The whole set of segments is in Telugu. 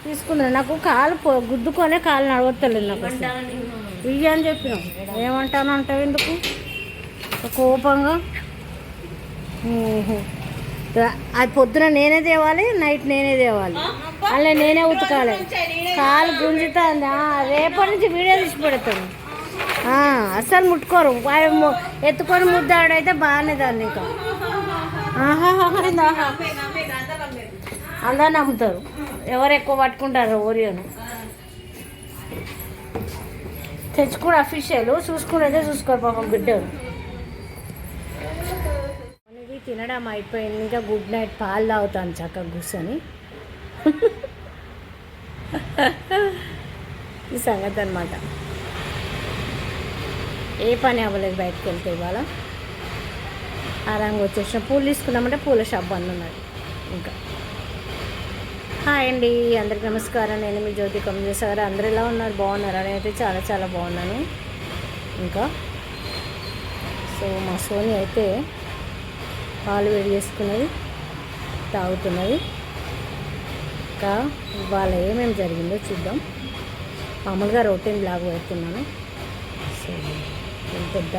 తీసుకుందా నాకు కాలు గుద్దుకొనే కాలు నడవత్తలేదు నాకు ఇయ్య అని చెప్పినాం. ఏమంటాను అంటావు ఎందుకు కోపంగా? అది పొద్దున నేనే తేవాలి, నైట్ నేనే తేవాలి, అలా నేనే ఉతకాలి. కాలు గుంజుతుంది. రేపటి నుంచి వీడియో తీసి పెడతాను. అస్సలు ముట్టుకోరు. ఎత్తుకొని ముద్దాడైతే బాగానే దాన్ని ఇంకా అందరు నమ్ముతారు. ఎవరు ఎక్కువ పట్టుకుంటారు ఓరియోను తెచ్చుకుని అఫీషియల్ చూసుకునేదే చూసుకోరు పాపం బిడ్డలు. ఇది తినడం అయిపోయింది. ఇంకా గుడ్ నైట్ పాలు తాగుతాను చక్కగా కూర్చొని. ఈ సంగతి అనమాట. ఏ పని అవ్వలేదు బయటకు వెళ్తే. ఇవాళ ఆరాంగా వచ్చేసిన పూలు తీసుకున్నామంటే పూల షాప్ బంద్ ఉన్నది. ఇంకా హాయ్ అండి, అందరికి నమస్కారం. నేను మీ జ్యోతి కమజేశ్వర. అందరు ఎలా ఉన్నారు? బాగున్నారా? నేనైతే చాలా చాలా బాగున్నాను. ఇంకా సో మా సోని అయితే పాలు వేడి చేసుకున్నది తాగుతున్నది. ఇంకా ఇవాళ ఏమేమి జరిగిందో చూద్దాం. మామూలుగా రొటీన్ బ్లాగ్ పెడుతున్నాను. సో పెద్ద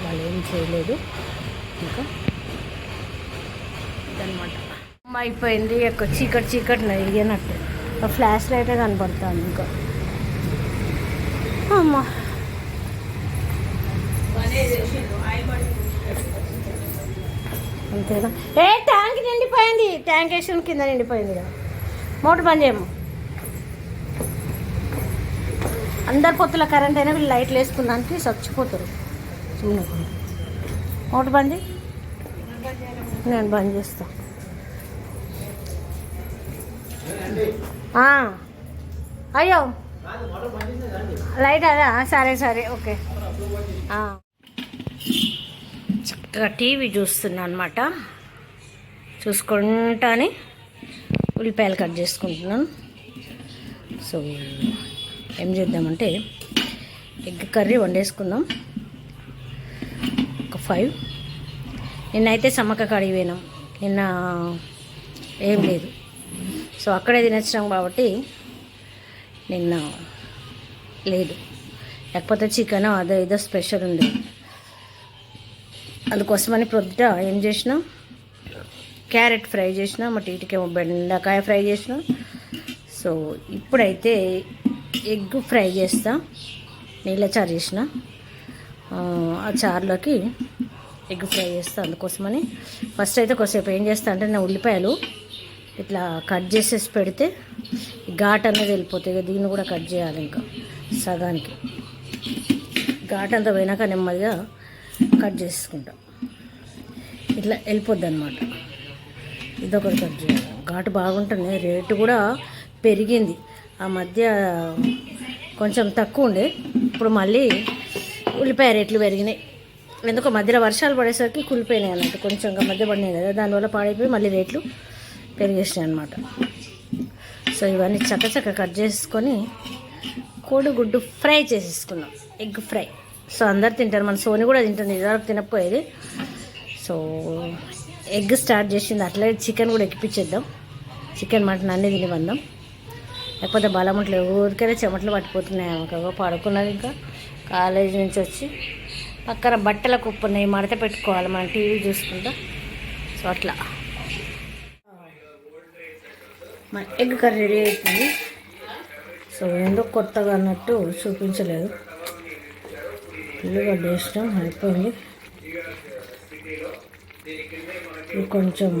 వాళ్ళు ఏం చేయలేదు. ఇంకా ఇదనమాట. అయిపోయింది. ఎక్కువ చీకటి చీకటి వెలిగినట్టు ఫ్లాష్ లైటే కనపడుతుంది. ఇంకా అమ్మా అంతేనా? ట్యాంక్ నిండిపోయింది. ట్యాంక్ వేసిన కింద నిండిపోయింది కదా. మోటార్ బంద్ చేయము. అందరి పొత్తుల కరెంట్ అయినా వీళ్ళు లైట్లు వేసుకున్నానికి చచ్చిపోతారు. చిన్నప్పుడు మోటార్ బంద్ నేను బంద్ చేస్తా. అయ్యో లైట్ అదా? సరే సరే ఓకే. చక్కగా టీవీ చూస్తున్నా అనమాట. చూసుకుంటానే ఉల్లిపాయలు కట్ చేసుకుంటున్నాను. సో ఏం చేద్దామంటే ఎగ్ కర్రీ వండేసుకుందాం. ఒక 5. నిన్నైతే సమ్మక్క కాడికి పోయినాం. నిన్న ఏం లేదు. సో అక్కడే తినొచ్చినాం కాబట్టి నిన్న లేదు. లేకపోతే చికెన్ అదో ఏదో స్పెషల్ ఉండేది. అందుకోసమని ప్రొద్దుట ఏం చేసిన, క్యారెట్ ఫ్రై చేసిన, మా టీటికేమో బెండకాయ ఫ్రై చేసిన. సో ఇప్పుడైతే ఎగ్ ఫ్రై చేస్తా. నీళ్ళ చారు చేసిన. ఆ చారులోకి ఎగ్ ఫ్రై చేస్తా. అందుకోసమని ఫస్ట్ అయితే కొద్దిసేపు ఏం చేస్తా అంటే నేను ఉల్లిపాయలు ఇట్లా కట్ చేసేసి పెడితే ఘాట్ అనేది వెళ్ళిపోతాయి. దీన్ని కూడా కట్ చేయాలి. ఇంకా సగానికి ఘాట్ అంతా పోయినాక నెమ్మదిగా కట్ చేసుకుంటా. ఇట్లా వెళ్ళిపోద్ది అనమాట. ఇదొకటి కట్ చేయాలి. ఘాటు బాగుంటుంది. రేటు కూడా పెరిగింది. ఆ మధ్య కొంచెం తక్కువ ఉండే, ఇప్పుడు మళ్ళీ ఉల్లిపాయ రేట్లు పెరిగినాయి. ఎందుకో మధ్యలో వర్షాలు పడేసరికి కూలిపోయినాయి అన్నట్టు. కొంచెం మధ్య పడినాయి కదా, దానివల్ల పాడైపోయి మళ్ళీ రేట్లు పెరిగేసినాయి అనమాట. సో ఇవన్నీ చక్కచక్క కట్ చేసుకొని కోడిగుడ్డు ఫ్రై చేసేసుకున్నాం. Egg fry. సో అందరు తింటారు. మన సోని కూడా తింటుంది. ఇదివరకు తినకపోయేది. సో ఎగ్ స్టార్ట్ చేసింది. అట్లే చికెన్ కూడా ఎక్కిపించేద్దాం. చికెన్ మటన్ అన్నీ తిని వందాం. లేకపోతే బలముట్లు ఊరికైనా చెమటలు పట్టిపోతున్నాయి. ఒక పడుకున్నది. ఇంకా కాలేజీ నుంచి వచ్చి పక్కన బట్టల కుప్ప ఉన్నాయి, మడత పెట్టుకోవాలి మనం టీవీ చూసుకుంటా. సో అట్లా మన ఎగ్ కర్రీ రెడీ అవుతుంది. సో ఎందుకు కొత్తగా అన్నట్టు చూపించలేదు. ఉల్లిగడ్డ వేసినాం, అయిపోయింది. ఇది కొంచెం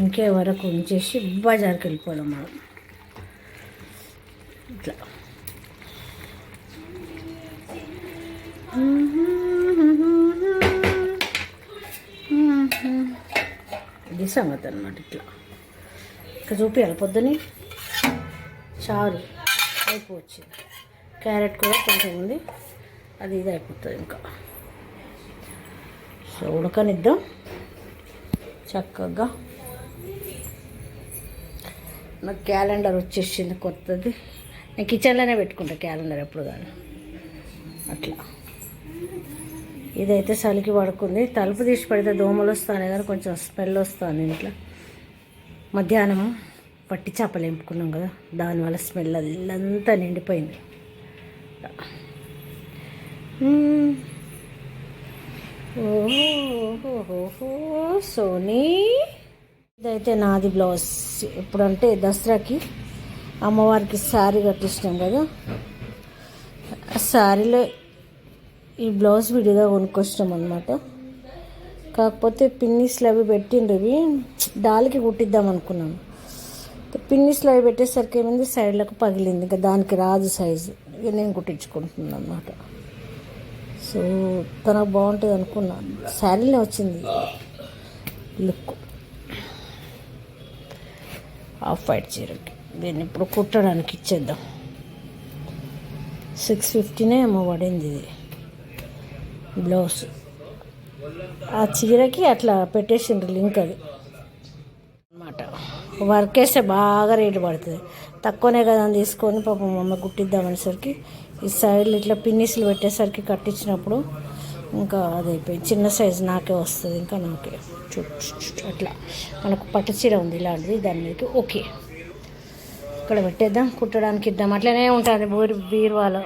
ఇంకే వరకు ఉంచేసి బజార్కి వెళ్ళిపోవడం మనం. ఇట్లా ఇది సంగతి అన్నమాట. ఇట్లా ఇంకా చూపించాలి. పొద్దునే చారు అయిపోవచ్చు. క్యారెట్ కూడా కొంచెం ఉంది, అది ఇది అయిపోతుంది. ఇంకా సో ఉడకనిద్దాం చక్కగా. నాకు క్యాలెండర్ వచ్చేసింది కొత్తది. నేను కిచెన్లోనే పెట్టుకుంటా క్యాలెండర్ ఎప్పుడు కానీ. అట్లా ఇదైతే చలికి పడుకుంది. తలుపు తీసి పెడితే దోమలు వస్తానే కానీ కొంచెం స్మెల్ వస్తుంది ఇంట్లో. మధ్యాహ్నం పట్టి చేపలు ఎంపుకున్నాం కదా, దానివల్ల స్మెల్ అంతా నిండిపోయింది. ఓహో సోనీ, ఇదైతే నాది బ్లౌజ్. ఇప్పుడంటే దసరాకి అమ్మవారికి శారీ కట్టించినాం కదా, ఆ శారీలో ఈ బ్లౌజ్ విడిగా కొనుక్కొచ్చినాం అనమాట. కాకపోతే పిన్నిస్లు అవి పెట్టిండ్రు, ఇవి డాల్కి కుట్టిద్దాం అనుకున్నాను. పిన్నిస్లు అవి పెట్టేసరికి ఏమైంది, సైడ్లకు పగిలింది. ఇంకా దానికి రాదు సైజు, ఇక నేను కుట్టించుకుంటున్నాను అనమాట. సో తనకు బాగుంటుంది అనుకున్నాను, శారీలో వచ్చింది లుక్. ఆఫ్ వైట్ చీరకి దీన్ని ఇప్పుడు కుట్టడానికి ఇచ్చేద్దాం. 650 ఏమో పడింది ఇది బ్లౌజ్. ఆ చీరకి అట్లా పెట్టేసిండ్రు లింక్ అది అనమాట. వర్క్ వేస్తే బాగా రేటు పడుతుంది, తక్కువనే కదా అని తీసుకొని పాపం మమ్మ కుట్టిద్దామనేసరికి ఈ సైడ్లు ఇట్లా పిన్నిస్లు పెట్టేసరికి కట్టించినప్పుడు ఇంకా అదైపోయింది. చిన్న సైజు నాకే వస్తుంది, ఇంకా నాకే అట్లా. మనకు పట్టు చీర ఉంది ఇలాంటిది, దాని మీదకి ఓకే ఇక్కడ పెట్టేద్దాం, కుట్టడానికి ఇద్దాం. అట్లనే ఉంటుంది బీరువాలో.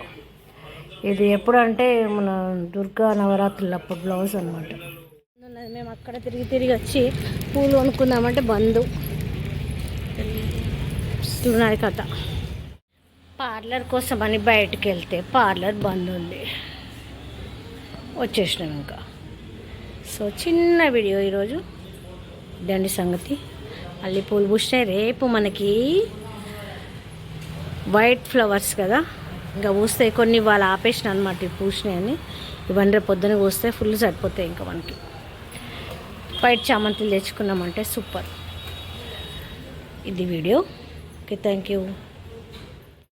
ఇది ఎప్పుడు అంటే మన దుర్గా నవరాత్రులు అప్పుడు బ్లౌజ్ అనమాట. మేము అక్కడ తిరిగి వచ్చి పూలు కొనుక్కుందామంటే బంధు ఉన్నది కథ. పార్లర్ కోసం అని బయటకు వెళ్తే పార్లర్ బంద్ ఉంది, వచ్చేసినాం ఇంకా. సో చిన్న వీడియో ఈరోజు, ఇదండి సంగతి. మళ్ళీ పూలు పూసినాయి. రేపు మనకి వైట్ ఫ్లవర్స్ కదా, ఇంకా పూస్తాయి. కొన్ని వాళ్ళు ఆపేసిన అనమాట ఈ పూసినాయని. ఇవన్నీ రేపు పొద్దున పూస్తే ఫుల్ సరిపోతాయి ఇంకా మనకి. వైట్ చామంతులు తెచ్చుకున్నామంటే సూపర్. ఇది వీడియో. Okay, thank you.